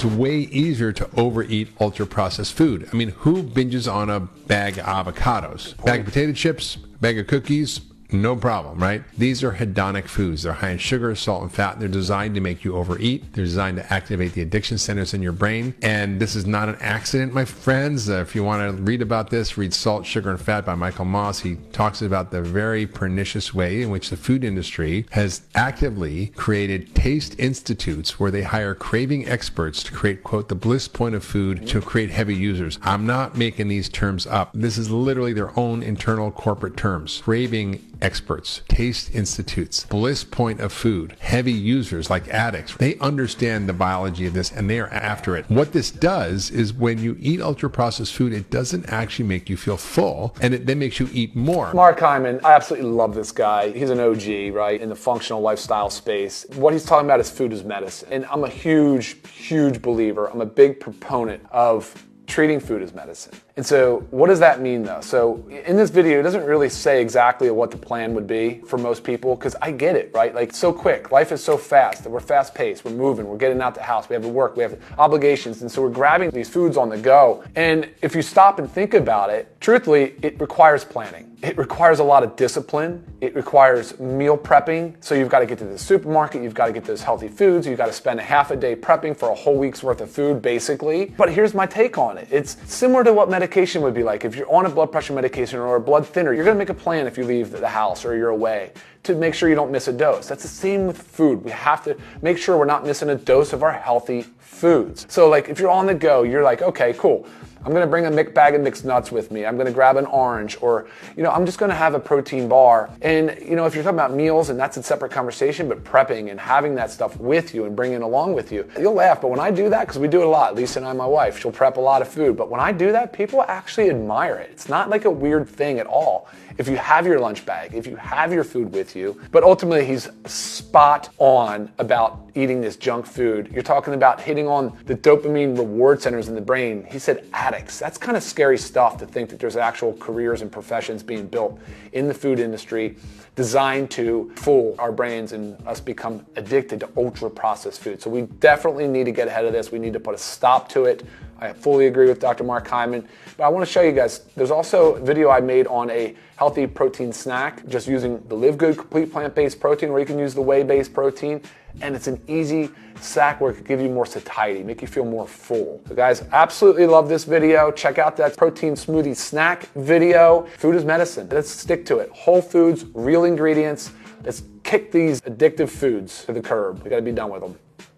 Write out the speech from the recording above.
it's way easier to overeat ultra-processed food. I mean, who binges on a bag of avocados? Bag of potato chips? Bag of cookies? No problem, right? These are hedonic foods. They're high in sugar, salt, and fat. They're designed to make you overeat. They're designed to activate the addiction centers in your brain. And this is not an accident, my friends. If you want to read about this, read Salt, Sugar, and Fat by Michael Moss. He talks about the very pernicious way in which the food industry has actively created taste institutes where they hire craving experts to create, quote, the bliss point of food to create heavy users. I'm not making these terms up. This is literally their own internal corporate terms. Craving experts, taste institutes, bliss point of food, heavy users like addicts. They understand the biology of this and they are after it. What this does is when you eat ultra-processed food, it doesn't actually make you feel full, and it then makes you eat more. Mark Hyman, I absolutely love this guy. He's an OG, right, in the functional lifestyle space. What he's talking about is food as medicine. And I'm a huge believer. I'm a big proponent of treating food as medicine. And so what does that mean though? So in this video, it doesn't really say exactly what the plan would be for most people, because I get it, right? Like, so quick, life is so fast, that we're fast paced, we're moving, we're getting out the house, we have to work, we have obligations, and so we're grabbing these foods on the go. And if you stop and think about it, truthfully, it requires planning. It requires a lot of discipline. It requires meal prepping. So you've got to get to the supermarket, you've got to get those healthy foods, you've got to spend a half a day prepping for a whole week's worth of food, basically. But here's my take on it. It's similar to what medication would be like. If you're on a blood pressure medication or a blood thinner, you're going to make a plan if you leave the house or you're away to make sure you don't miss a dose. That's the same with food. We have to make sure we're not missing a dose of our healthy foods. So like if you're on the go, you're like, okay, cool. I'm gonna bring a bag of mixed nuts with me. I'm gonna grab an orange, or, I'm just gonna have a protein bar. And, if you're talking about meals, and that's a separate conversation, but prepping and having that stuff with you and bringing it along with you, you'll laugh, but when I do that, because we do it a lot, Lisa and I, my wife, she'll prep a lot of food, but when I do that, people actually admire it. It's not like a weird thing at all. If you have your lunch bag, if you have your food with you, but ultimately he's spot on about eating this junk food. You're talking about hitting on the dopamine reward centers in the brain. He said addicts. That's kind of scary stuff to think that there's actual careers and professions being built in the food industry designed to fool our brains and us become addicted to ultra processed food. So we definitely need to get ahead of this. We need to put a stop to it. I fully agree with Dr. Mark Hyman, but I want to show you guys, there's also a video I made on a healthy protein snack, just using the Live Good Complete Plant-Based Protein, or you can use the whey-based protein, and it's an easy snack where it can give you more satiety, make you feel more full. So guys, absolutely love this video. Check out that protein smoothie snack video. Food is medicine. Let's stick to it. Whole foods, real ingredients. Let's kick these addictive foods to the curb. We got to be done with them.